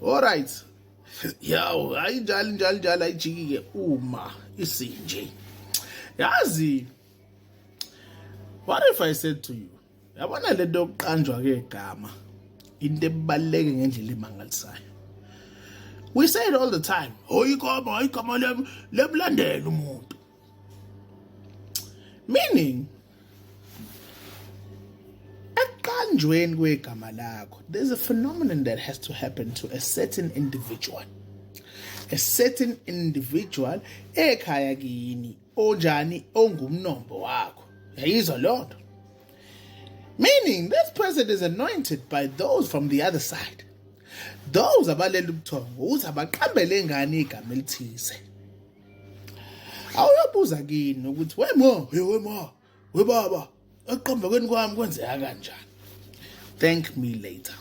All right. Yawo, ayinjalo ayijiki-ke uma isinje. Yazi, what if I said to you, yabona lento yokuqanjwa kwegama into ebaluleke ngendlela emangalisayo. We say it all the time. Oh, igama lemlandela umuntu. Meaning, ekuqanjweni kwegama lakho, there's a phenomenon that has to happen to a certain individual. A certain individual ekhaya kini onjani ongumnombo wakho. Yayizwa lonto. Meaning, this person is anointed by those from the other side. Those abalela ubuthongo ukuthi abaqambele ngane igama elithize. Awuyabuza kini ukuthi we baba, ekuqambekeni kwami kwenzeka kanjani? Thank me later.